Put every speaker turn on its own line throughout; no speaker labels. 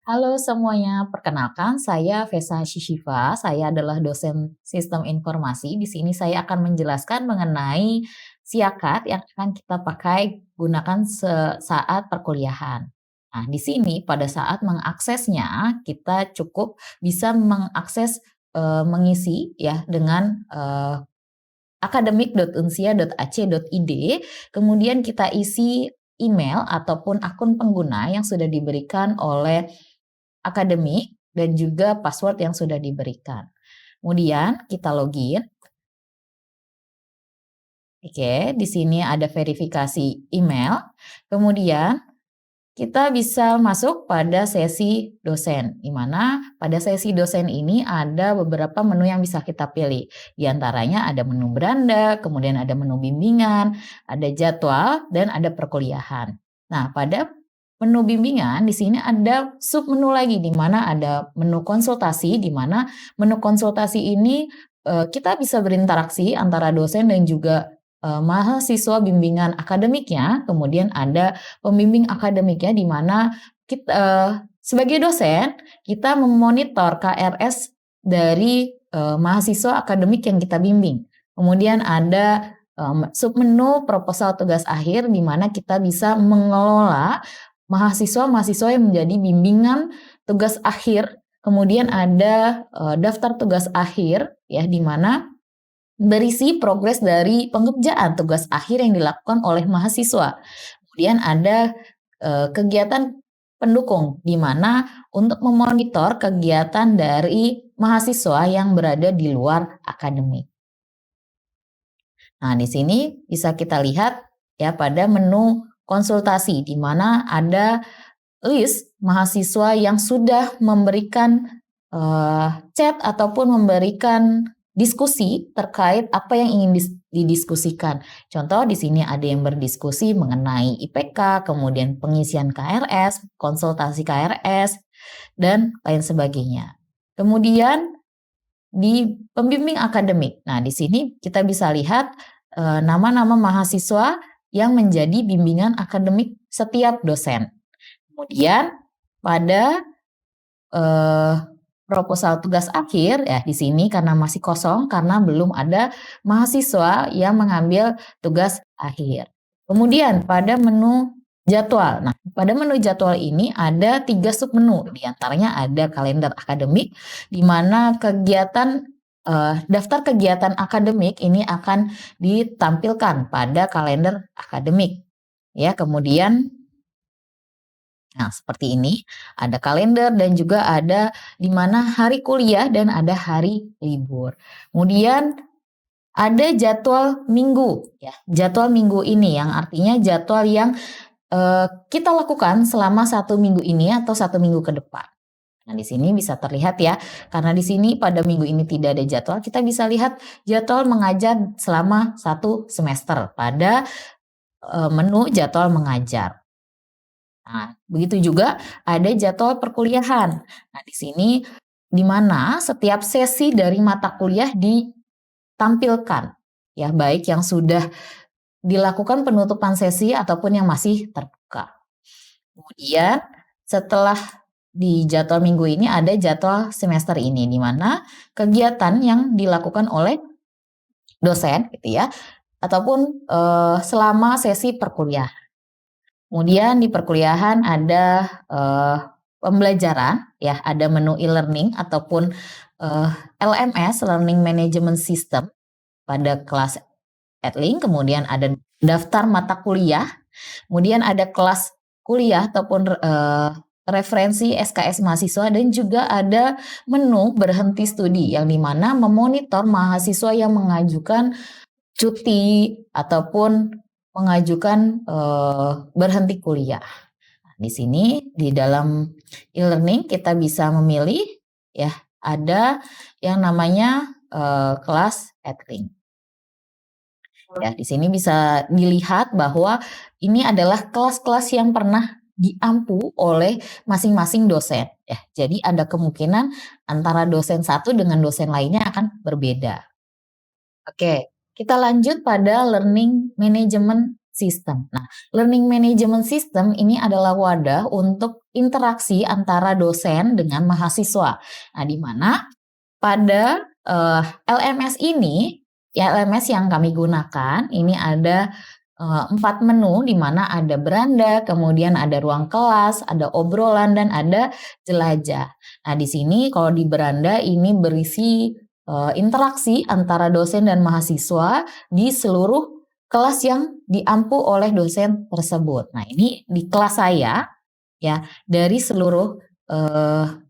Halo semuanya, perkenalkan saya Vesa Shishiva. Saya adalah dosen Sistem Informasi. Di sini saya akan menjelaskan mengenai siakat yang akan kita pakai gunakan saat perkuliahan. Nah, di sini pada saat mengaksesnya kita cukup bisa mengakses mengisi ya dengan akademik.unsia.ac.id, kemudian kita isi email ataupun akun pengguna yang sudah diberikan oleh akademik dan juga password yang sudah diberikan. Kemudian kita login. Oke, di sini ada verifikasi email. Kemudian kita bisa masuk pada sesi dosen, di mana pada sesi dosen ini ada beberapa menu yang bisa kita pilih. Di antaranya ada menu beranda, kemudian ada menu bimbingan, ada jadwal, dan ada perkuliahan. Nah, pada menu bimbingan di sini ada sub menu lagi, di mana ada menu konsultasi, di mana menu konsultasi ini kita bisa berinteraksi antara dosen dan juga mahasiswa bimbingan akademiknya, kemudian ada pembimbing akademiknya di mana kita sebagai dosen kita memonitor KRS dari mahasiswa akademik yang kita bimbing. Kemudian ada submenu proposal tugas akhir di mana kita bisa mengelola mahasiswa-mahasiswa yang menjadi bimbingan tugas akhir. Kemudian ada daftar tugas akhir ya di mana berisi progres dari pengerjaan tugas akhir yang dilakukan oleh mahasiswa. Kemudian ada kegiatan pendukung di mana untuk memonitor kegiatan dari mahasiswa yang berada di luar akademik. Nah, di sini bisa kita lihat ya pada menu konsultasi di mana ada list mahasiswa yang sudah memberikan chat ataupun memberikan diskusi terkait apa yang ingin didiskusikan. Contoh di sini ada yang berdiskusi mengenai IPK, kemudian pengisian KRS, konsultasi KRS, dan lain sebagainya. Kemudian di pembimbing akademik. Nah, di sini kita bisa lihat nama-nama mahasiswa yang menjadi bimbingan akademik setiap dosen. Kemudian pada proposal tugas akhir ya di sini karena masih kosong karena belum ada mahasiswa yang mengambil tugas akhir. Kemudian pada menu jadwal. Nah, pada menu jadwal ini ada 3 submenu. Di antaranya ada kalender akademik di mana daftar kegiatan akademik ini akan ditampilkan pada kalender akademik. Ya, kemudian nah, seperti ini, ada kalender dan juga ada di mana hari kuliah dan ada hari libur. Kemudian ada jadwal minggu, ya. Jadwal minggu ini yang artinya jadwal yang kita lakukan selama 1 minggu ini atau 1 minggu ke depan. Nah, di sini bisa terlihat ya, karena di sini pada minggu ini tidak ada jadwal, kita bisa lihat jadwal mengajar selama 1 semester pada menu jadwal mengajar. Nah, begitu juga ada jadwal perkuliahan. Nah, di sini di mana setiap sesi dari mata kuliah ditampilkan, ya baik yang sudah dilakukan penutupan sesi ataupun yang masih terbuka. Kemudian setelah di jadwal minggu ini ada jadwal semester ini, di mana kegiatan yang dilakukan oleh dosen, gitu ya, ataupun selama sesi perkuliahan. Kemudian di perkuliahan ada pembelajaran, ya ada menu e-learning ataupun LMS (Learning Management System) pada kelas Edlink. Kemudian ada daftar mata kuliah, kemudian ada kelas kuliah ataupun referensi SKS mahasiswa dan juga ada menu berhenti studi yang dimana memonitor mahasiswa yang mengajukan cuti ataupun mengajukan berhenti kuliah. Nah, di sini di dalam e-learning kita bisa memilih ya ada yang namanya kelas Edlink. Ya, di sini bisa dilihat bahwa ini adalah kelas-kelas yang pernah diampu oleh masing-masing dosen. Ya, jadi ada kemungkinan antara dosen satu dengan dosen lainnya akan berbeda. Oke, kita lanjut pada learning management system. Nah, learning management system ini adalah wadah untuk interaksi antara dosen dengan mahasiswa. Nah, di mana pada LMS ini, ya LMS yang kami gunakan, ini ada 4 menu di mana ada beranda, kemudian ada ruang kelas, ada obrolan, dan ada jelajah. Nah, di sini kalau di beranda ini berisi interaksi antara dosen dan mahasiswa di seluruh kelas yang diampu oleh dosen tersebut. Nah, ini di kelas saya ya, dari seluruh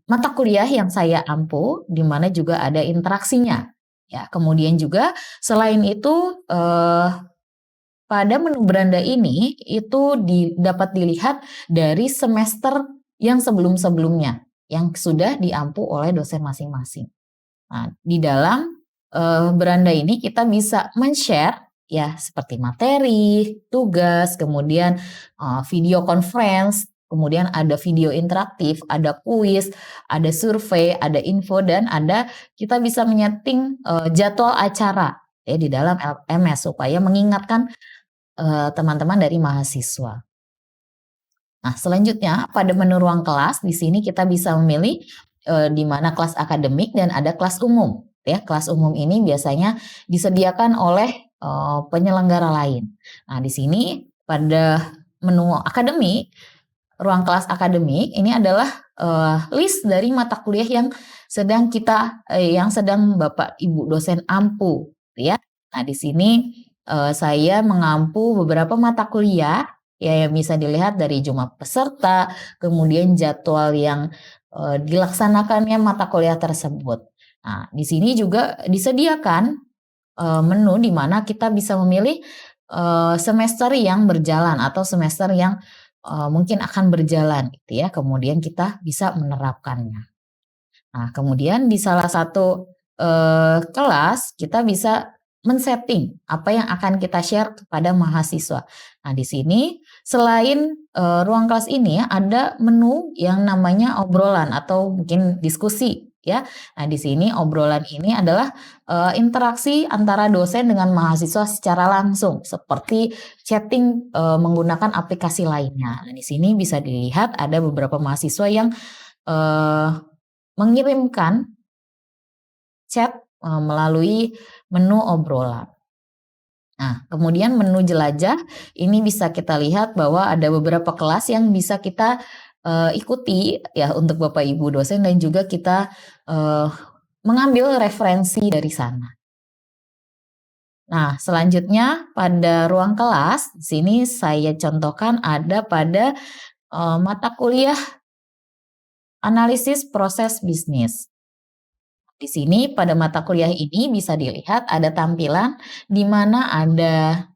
mata kuliah yang saya ampu, di mana juga ada interaksinya. Ya, kemudian juga selain itu pada menu beranda ini itu dapat dilihat dari semester yang sebelum-sebelumnya yang sudah diampu oleh dosen masing-masing. Nah, di dalam beranda ini kita bisa men-share ya seperti materi, tugas, kemudian video conference, kemudian ada video interaktif, ada kuis, ada survei, ada info, dan kita bisa menyeting jadwal acara ya di dalam LMS supaya mengingatkan teman-teman dari mahasiswa. Nah, selanjutnya pada menu ruang kelas di sini kita bisa memilih di mana kelas akademik dan ada kelas umum. Ya, kelas umum ini biasanya disediakan oleh penyelenggara lain. Nah, di sini pada menu akademik, ruang kelas akademik ini adalah list dari mata kuliah yang sedang Bapak Ibu dosen ampu, ya. Nah, di sini saya mengampu beberapa mata kuliah ya yang bisa dilihat dari jumlah peserta, kemudian jadwal yang dilaksanakannya mata kuliah tersebut. Nah, di sini juga disediakan menu di mana kita bisa memilih semester yang berjalan atau semester yang mungkin akan berjalan gitu ya. Kemudian kita bisa menerapkannya. Nah, kemudian di salah satu kelas kita bisa men-setting apa yang akan kita share kepada mahasiswa. Nah, di sini selain ruang kelas ini ada menu yang namanya obrolan atau mungkin diskusi ya. Nah, di sini obrolan ini adalah interaksi antara dosen dengan mahasiswa secara langsung seperti chatting menggunakan aplikasi lainnya. Nah, di sini bisa dilihat ada beberapa mahasiswa yang mengirimkan chat melalui menu obrolan. Nah, kemudian menu jelajah ini bisa kita lihat bahwa ada beberapa kelas yang bisa kita ikuti ya untuk Bapak Ibu dosen dan juga kita mengambil referensi dari sana. Nah, selanjutnya pada ruang kelas, di sini saya contohkan ada pada mata kuliah analisis proses bisnis. Di sini pada mata kuliah ini bisa dilihat ada tampilan di mana ada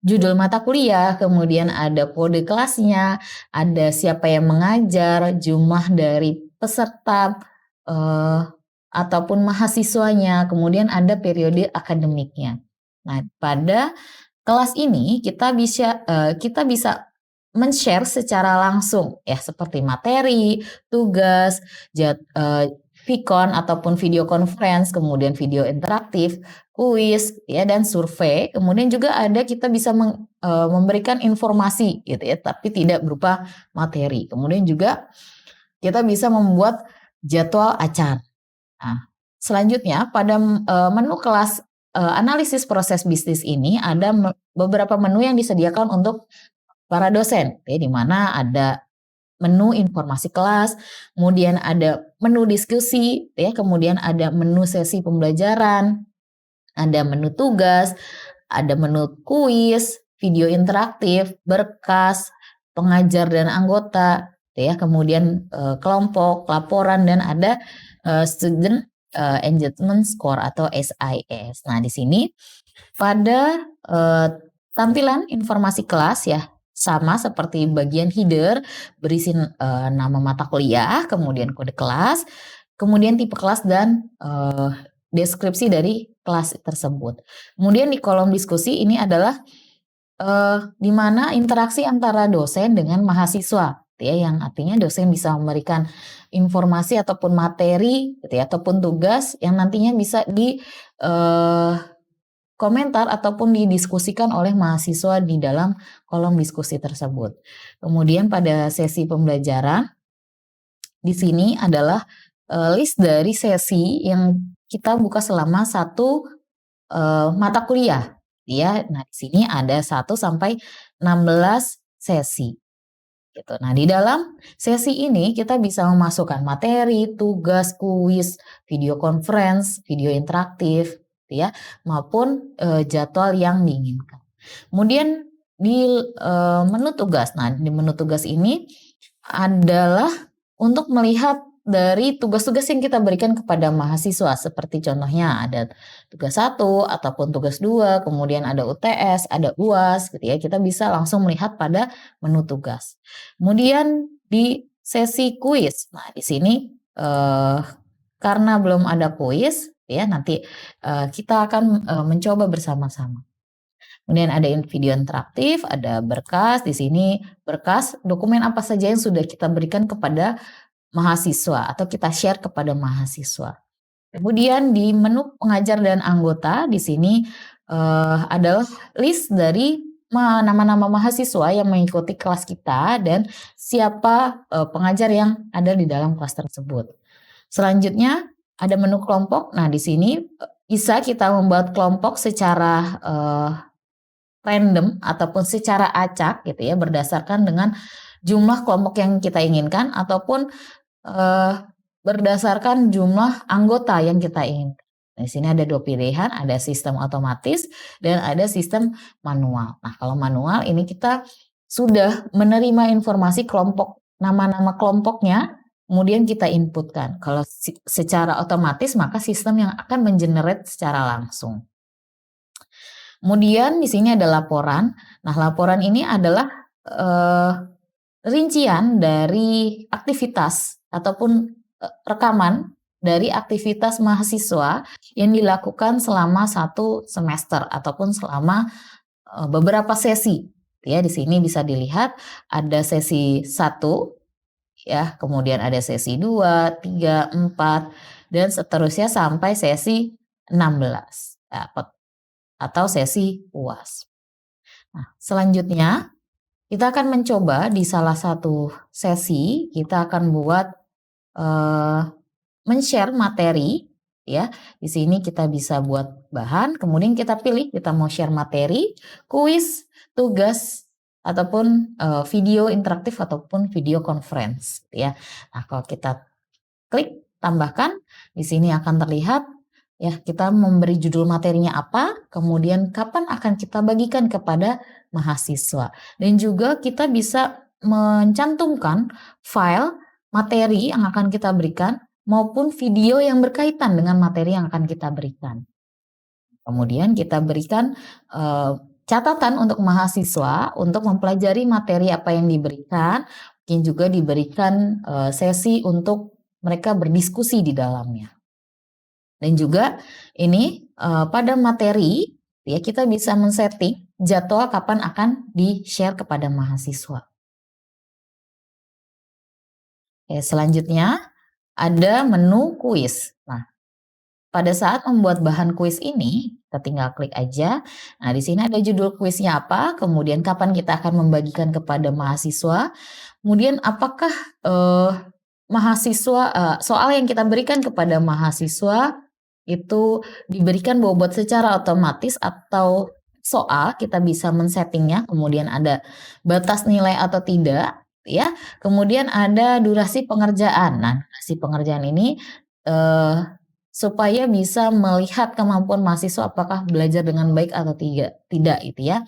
judul mata kuliah, kemudian ada kode kelasnya, ada siapa yang mengajar, jumlah dari peserta ataupun mahasiswanya, kemudian ada periode akademiknya. Nah, pada kelas ini kita bisa men-share secara langsung ya seperti materi, tugas, Vicon ataupun video conference, kemudian video interaktif, kuis ya dan survei. Kemudian juga kita bisa memberikan informasi gitu ya, tapi tidak berupa materi. Kemudian juga kita bisa membuat jadwal acara. Nah, selanjutnya pada menu kelas analisis proses bisnis ini ada beberapa menu yang disediakan untuk para dosen, ya, di mana ada menu informasi kelas, kemudian ada menu diskusi, ya, kemudian ada menu sesi pembelajaran, ada menu tugas, ada menu kuis, video interaktif, berkas, pengajar dan anggota, ya, kemudian kelompok, laporan, dan ada student engagement score atau SIS. Nah, di sini pada tampilan informasi kelas ya sama seperti bagian header berisi nama mata kuliah, kemudian kode kelas, kemudian tipe kelas dan deskripsi dari kelas tersebut. Kemudian di kolom diskusi ini adalah di mana interaksi antara dosen dengan mahasiswa, gitu ya, yang artinya dosen bisa memberikan informasi ataupun materi, gitu ya, ataupun tugas yang nantinya bisa di komentar ataupun didiskusikan oleh mahasiswa di dalam kolom diskusi tersebut. Kemudian pada sesi pembelajaran, di sini adalah list dari sesi yang kita buka selama satu mata kuliah, ya. Nah, di sini ada 1 sampai 16 sesi. Gitu. Nah, di dalam sesi ini kita bisa memasukkan materi, tugas, kuis, video conference, video interaktif, gitu ya, maupun jadwal yang diinginkan. Kemudian di menu tugas. Nah, di menu tugas ini adalah untuk melihat dari tugas-tugas yang kita berikan kepada mahasiswa, seperti contohnya ada tugas 1 ataupun tugas 2, kemudian ada UTS, ada UAS gitu ya. Kita bisa langsung melihat pada menu tugas. Kemudian di sesi kuis. Nah, di sini karena belum ada kuis ya, nanti kita akan mencoba bersama-sama. Kemudian ada video interaktif, ada berkas. Di sini berkas dokumen apa saja yang sudah kita berikan kepada mahasiswa atau kita share kepada mahasiswa. Kemudian di menu pengajar dan anggota di sini adalah list dari nama-nama mahasiswa yang mengikuti kelas kita dan siapa pengajar yang ada di dalam kelas tersebut. Selanjutnya ada menu kelompok. Nah, di sini bisa kita membuat kelompok secara random ataupun secara acak gitu ya, berdasarkan dengan jumlah kelompok yang kita inginkan ataupun berdasarkan jumlah anggota yang kita inginkan. Di sini ada 2 pilihan, ada sistem otomatis dan ada sistem manual. Nah, kalau manual ini kita sudah menerima informasi kelompok, nama-nama kelompoknya, kemudian kita inputkan. Kalau secara otomatis maka sistem yang akan mengenerate secara langsung. Kemudian di sini ada laporan. Nah, laporan ini adalah rincian dari aktivitas ataupun rekaman dari aktivitas mahasiswa yang dilakukan selama 1 semester ataupun selama beberapa sesi. Ya, di sini bisa dilihat ada sesi 1 ya, kemudian ada sesi 2, 3, 4 dan seterusnya sampai sesi 16. Atau sesi UAS. Nah, selanjutnya kita akan mencoba di salah satu sesi kita akan buat men-share materi ya. Di sini kita bisa buat bahan, kemudian kita pilih kita mau share materi, kuis, tugas ataupun video interaktif ataupun video conference ya. Nah, kalau kita klik tambahkan, di sini akan terlihat ya, kita memberi judul materinya apa, kemudian kapan akan kita bagikan kepada mahasiswa. Dan juga kita bisa mencantumkan file materi yang akan kita berikan maupun video yang berkaitan dengan materi yang akan kita berikan. Kemudian kita berikan catatan untuk mahasiswa untuk mempelajari materi apa yang diberikan, mungkin juga diberikan sesi untuk mereka berdiskusi di dalamnya. Dan juga ini pada materi ya kita bisa men-setting jadwal kapan akan di-share kepada mahasiswa. Oke, selanjutnya ada menu kuis. Nah, pada saat membuat bahan kuis ini, kita tinggal klik aja. Nah, di sini ada judul kuisnya apa, kemudian kapan kita akan membagikan kepada mahasiswa, kemudian apakah mahasiswa soal yang kita berikan kepada mahasiswa itu diberikan bobot secara otomatis atau soal kita bisa men-settingnya, kemudian ada batas nilai atau tidak ya, kemudian ada durasi pengerjaan. Nah, durasi pengerjaan ini supaya bisa melihat kemampuan mahasiswa apakah belajar dengan baik atau tidak itu ya.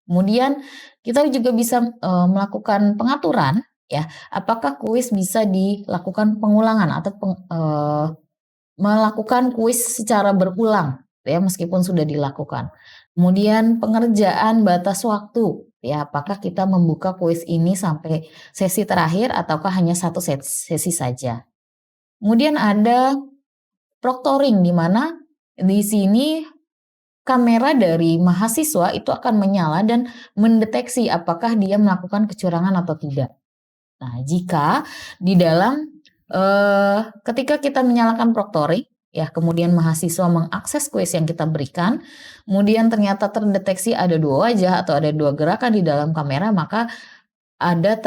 Kemudian kita juga bisa melakukan pengaturan ya, apakah kuis bisa dilakukan pengulangan atau melakukan kuis secara berulang ya, meskipun sudah dilakukan. Kemudian pengerjaan batas waktu ya, apakah kita membuka kuis ini sampai sesi terakhir ataukah hanya 1 sesi saja. Kemudian ada proctoring di mana di sini kamera dari mahasiswa itu akan menyala dan mendeteksi apakah dia melakukan kecurangan atau tidak. Nah, jika di dalam ketika kita menyalakan proctoring, ya, kemudian mahasiswa mengakses kuis yang kita berikan, kemudian ternyata terdeteksi ada 2 wajah atau ada 2 gerakan di dalam kamera, maka ada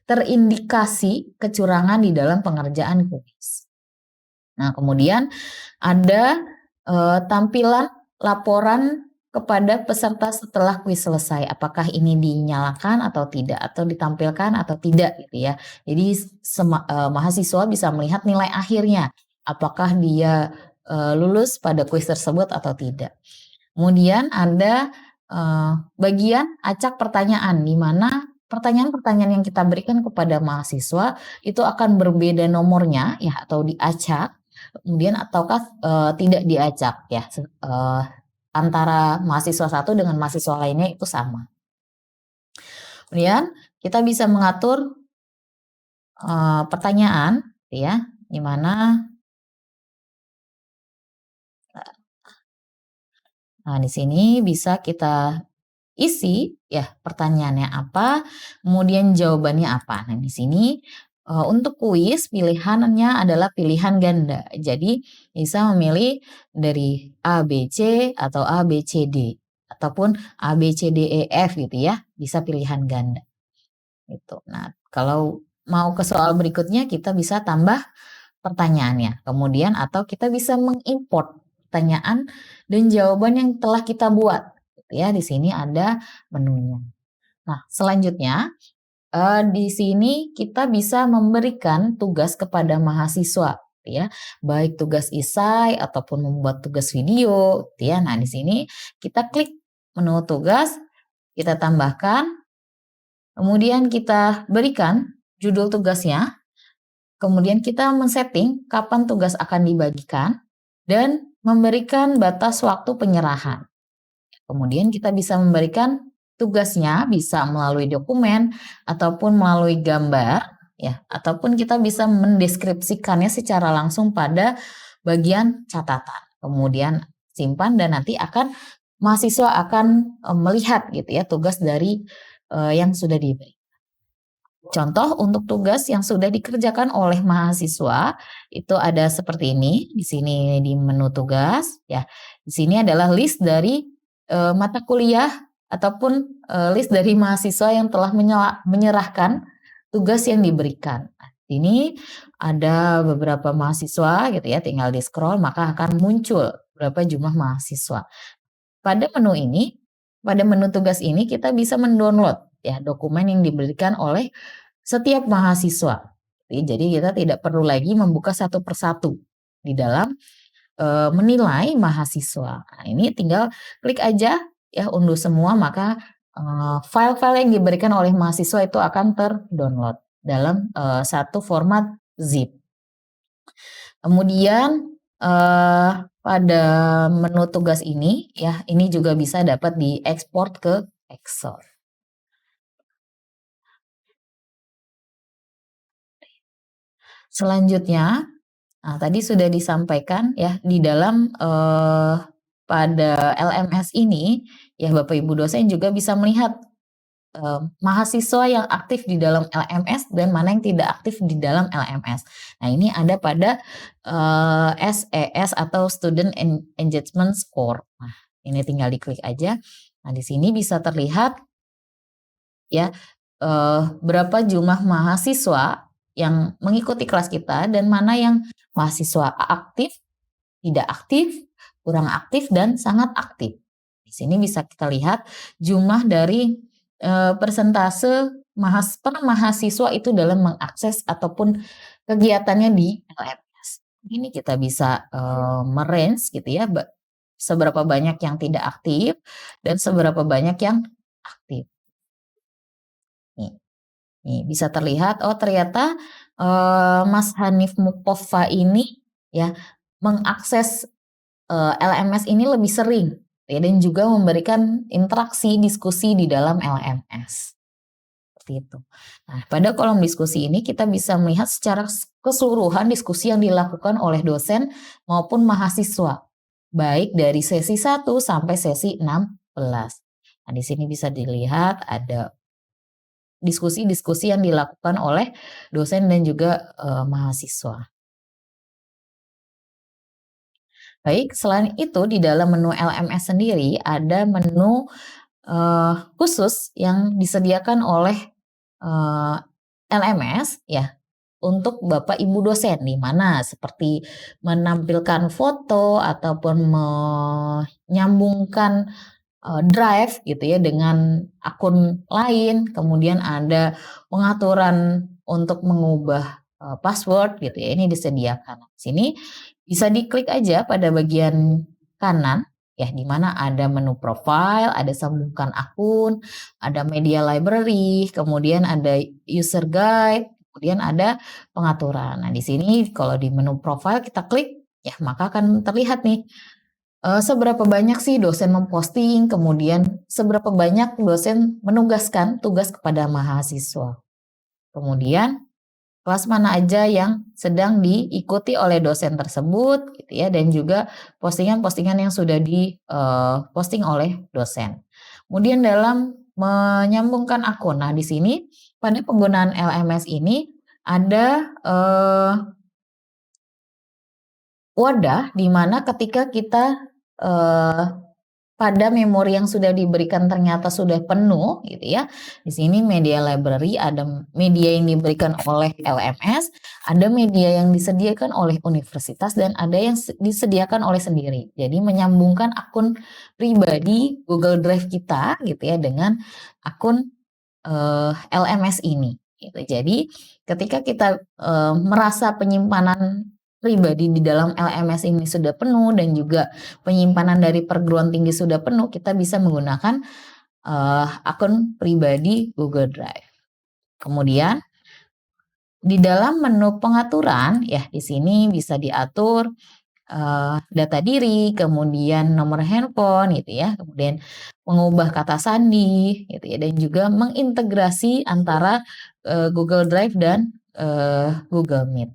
terindikasi kecurangan di dalam pengerjaan kuis. Nah, kemudian ada tampilan laporan kepada peserta setelah kuis selesai. Apakah ini dinyalakan atau tidak, atau ditampilkan atau tidak gitu ya. Jadi mahasiswa bisa melihat nilai akhirnya, apakah dia lulus pada kuis tersebut atau tidak. Kemudian ada bagian acak pertanyaan, di mana pertanyaan-pertanyaan yang kita berikan kepada mahasiswa itu akan berbeda nomornya ya, atau diacak, kemudian ataukah tidak diacak ya, antara mahasiswa satu dengan mahasiswa lainnya itu sama. Kemudian kita bisa mengatur pertanyaan ya, di mana di sini bisa kita isi ya pertanyaannya apa, kemudian jawabannya apa. Nah, di sini untuk kuis pilihannya adalah pilihan ganda. Jadi bisa memilih dari A, B, C atau A, B, C, D ataupun A, B, C, D, E, F gitu ya. Bisa pilihan ganda. Gitu. Nah, kalau mau ke soal berikutnya kita bisa tambah pertanyaannya. Kemudian atau kita bisa mengimport pertanyaan dan jawaban yang telah kita buat. Gitu ya, di sini ada menunya. Nah, selanjutnya di sini kita bisa memberikan tugas kepada mahasiswa, gitu ya, baik tugas esai ataupun membuat tugas video, gitu ya. Nah, di sini kita klik menu tugas, kita tambahkan, kemudian kita berikan judul tugasnya, kemudian kita men-setting kapan tugas akan dibagikan dan memberikan batas waktu penyerahan. Kemudian kita bisa memberikan tugasnya bisa melalui dokumen ataupun melalui gambar ya, ataupun kita bisa mendeskripsikannya secara langsung pada bagian catatan. Kemudian simpan dan nanti mahasiswa akan melihat gitu ya tugas dari yang sudah diberi. Contoh untuk tugas yang sudah dikerjakan oleh mahasiswa itu ada seperti ini. Di sini di menu tugas ya. Di sini adalah list dari mata kuliah ataupun list dari mahasiswa yang telah menyerahkan tugas yang diberikan. Nah, ini ada beberapa mahasiswa gitu ya, tinggal di scroll maka akan muncul berapa jumlah mahasiswa. Pada menu tugas ini kita bisa mendownload ya dokumen yang diberikan oleh setiap mahasiswa. Jadi kita tidak perlu lagi membuka satu persatu di dalam menilai mahasiswa. Nah, ini tinggal klik aja ya unduh semua, maka file-file yang diberikan oleh mahasiswa itu akan terdownload dalam satu format zip. Kemudian pada menu tugas ini ya, ini juga bisa dapat diekspor ke Excel. Selanjutnya, tadi sudah disampaikan ya di dalam pada LMS ini ya Bapak Ibu dosen juga bisa melihat mahasiswa yang aktif di dalam LMS dan mana yang tidak aktif di dalam LMS. Nah, ini ada pada SES atau Student Engagement Score. Nah, ini tinggal diklik aja. Nah, di sini bisa terlihat ya berapa jumlah mahasiswa yang mengikuti kelas kita dan mana yang mahasiswa aktif, tidak aktif, kurang aktif dan sangat aktif. Di sini bisa kita lihat jumlah dari persentase per mahasiswa itu dalam mengakses ataupun kegiatannya di LMS. Ini kita bisa merange gitu ya, seberapa banyak yang tidak aktif dan seberapa banyak yang aktif. Nih bisa terlihat, oh ternyata Mas Hanif Mukoffa ini ya mengakses LMS ini lebih sering ya, dan juga memberikan interaksi diskusi di dalam LMS. Seperti itu. Nah, pada kolom diskusi ini kita bisa melihat secara keseluruhan diskusi yang dilakukan oleh dosen maupun mahasiswa, baik dari sesi 1 sampai sesi 16. Nah, di sini bisa dilihat ada diskusi-diskusi yang dilakukan oleh dosen dan juga mahasiswa. Baik, selain itu di dalam menu LMS sendiri ada menu khusus yang disediakan oleh LMS ya untuk Bapak Ibu dosen, di mana seperti menampilkan foto ataupun menyambungkan drive gitu ya dengan akun lain, kemudian ada pengaturan untuk mengubah password gitu ya, ini disediakan. Sini bisa diklik aja pada bagian kanan ya, di mana ada menu profile, ada sambungkan akun, ada media library, kemudian ada user guide, kemudian ada pengaturan. Nah, di sini kalau di menu profile kita klik ya, maka akan terlihat nih seberapa banyak sih dosen memposting, kemudian seberapa banyak dosen menugaskan tugas kepada mahasiswa. Kemudian kelas mana aja yang sedang diikuti oleh dosen tersebut gitu ya, dan juga postingan-postingan yang sudah posting oleh dosen. Kemudian dalam menyambungkan akun, nah di sini pada penggunaan LMS ini ada wadah di mana ketika kita eh, pada memori yang sudah diberikan ternyata sudah penuh gitu ya. Di sini media library, ada media yang diberikan oleh LMS, ada media yang disediakan oleh universitas, dan ada yang disediakan oleh sendiri. Jadi menyambungkan akun pribadi Google Drive kita gitu ya dengan akun LMS ini gitu. Jadi ketika kita merasa penyimpanan pribadi di dalam LMS ini sudah penuh dan juga penyimpanan dari perguruan tinggi sudah penuh, kita bisa menggunakan akun pribadi Google Drive. Kemudian di dalam menu pengaturan ya, di sini bisa diatur data diri, kemudian nomor handphone gitu ya, kemudian mengubah kata sandi gitu ya, dan juga mengintegrasi antara Google Drive dan Google Meet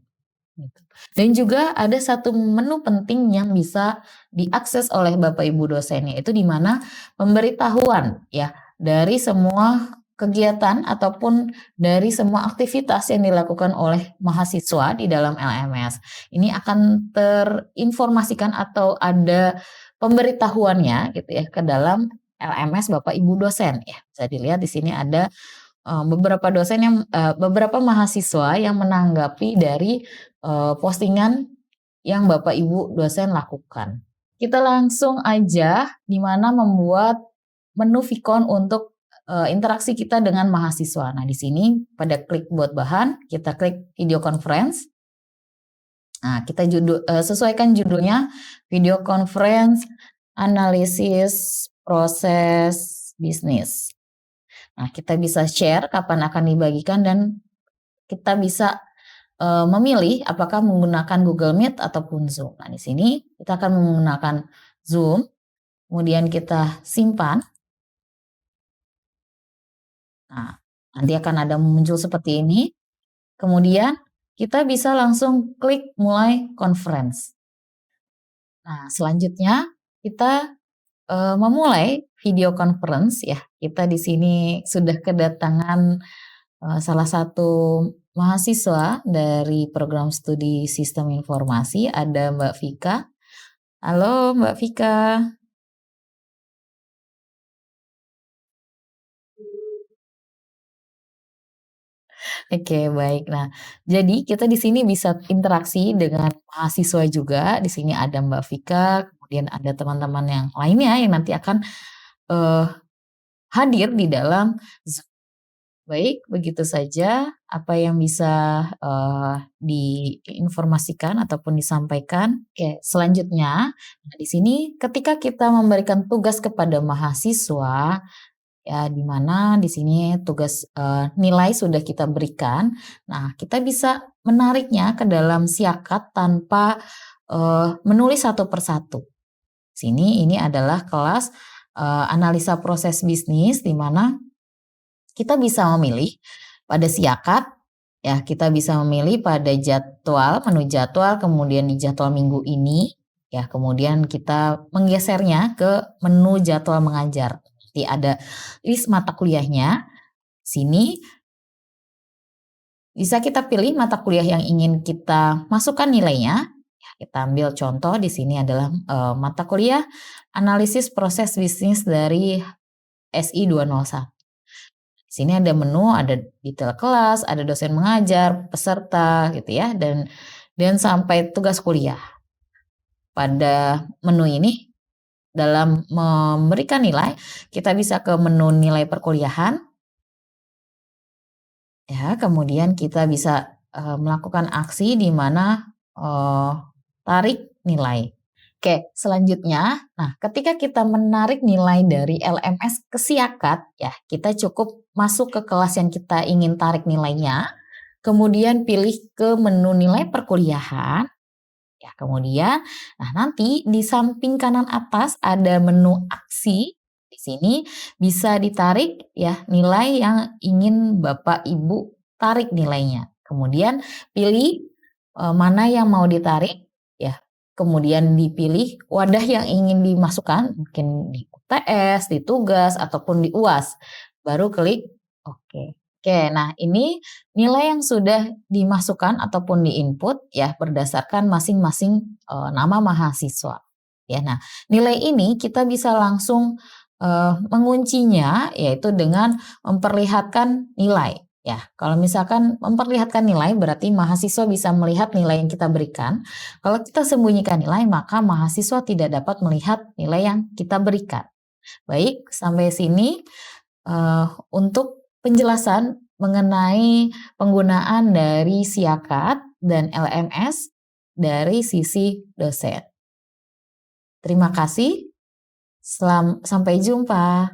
gitu. Dan juga ada satu menu penting yang bisa diakses oleh Bapak Ibu dosen, yaitu di mana pemberitahuan ya dari semua kegiatan ataupun dari semua aktivitas yang dilakukan oleh mahasiswa di dalam LMS. Ini akan terinformasikan atau ada pemberitahuannya gitu ya ke dalam LMS Bapak Ibu dosen ya. Bisa dilihat di sini ada beberapa mahasiswa yang menanggapi dari postingan yang Bapak Ibu dosen lakukan. Kita langsung aja di mana membuat menu Vicon untuk interaksi kita dengan mahasiswa. Nah, di sini pada klik buat bahan, kita klik video conference. Nah, kita sesuaikan judulnya video conference analisis proses bisnis. Nah, kita bisa share kapan akan dibagikan dan kita bisa memilih apakah menggunakan Google Meet ataupun Zoom. Nah, di sini kita akan menggunakan Zoom, kemudian kita simpan. Nah, nanti akan ada muncul seperti ini. Kemudian kita bisa langsung klik mulai conference. Nah, selanjutnya kita memulai video conference ya. Kita di sini sudah kedatangan salah satu mahasiswa dari program studi Sistem Informasi, ada Mbak Vika. Halo Mbak Vika. Oke, baik. Nah, jadi kita di sini bisa interaksi dengan mahasiswa juga. Di sini ada Mbak Vika, kemudian ada teman-teman yang lainnya yang nanti akan eh, hadir di dalam Zoom. Baik, begitu saja apa yang bisa diinformasikan ataupun disampaikan. Oke, selanjutnya, nah di sini ketika kita memberikan tugas kepada mahasiswa, ya di mana di sini tugas nilai sudah kita berikan. Nah, kita bisa menariknya ke dalam siakat tanpa menulis satu persatu. Sini ini adalah kelas analisa proses bisnis, di mana kita bisa memilih pada siakat, ya kita bisa memilih pada jadwal, menu jadwal, kemudian di jadwal minggu ini, ya kemudian kita menggesernya ke menu jadwal mengajar. Nanti ada list mata kuliahnya. Sini bisa kita pilih mata kuliah yang ingin kita masukkan nilainya. Kita ambil contoh di sini adalah mata kuliah analisis proses bisnis dari SI 201. Di sini ada menu, ada detail kelas, ada dosen mengajar, peserta gitu ya, dan sampai tugas kuliah. Pada menu ini dalam memberikan nilai, kita bisa ke menu nilai perkuliahan, ya, kemudian kita bisa melakukan aksi di mana tarik nilai. Oke, selanjutnya, nah ketika kita menarik nilai dari LMS ke Siakat, ya kita cukup masuk ke kelas yang kita ingin tarik nilainya, kemudian pilih ke menu nilai perkuliahan, ya kemudian, nah nanti di samping kanan atas ada menu aksi, di sini bisa ditarik ya nilai yang ingin Bapak Ibu tarik nilainya. Kemudian pilih mana yang mau ditarik, ya. Kemudian dipilih wadah yang ingin dimasukkan, mungkin di UTS, di tugas, ataupun di UAS. Baru klik oke. Oke, nah ini nilai yang sudah dimasukkan ataupun di-input ya berdasarkan masing-masing nama mahasiswa. Ya, nah nilai ini kita bisa langsung menguncinya yaitu dengan memperlihatkan nilai. Ya, kalau misalkan memperlihatkan nilai berarti mahasiswa bisa melihat nilai yang kita berikan. Kalau kita sembunyikan nilai maka mahasiswa tidak dapat melihat nilai yang kita berikan. Baik, sampai sini untuk penjelasan mengenai penggunaan dari Siakat dan LMS dari sisi dosen. Terima kasih, sampai jumpa.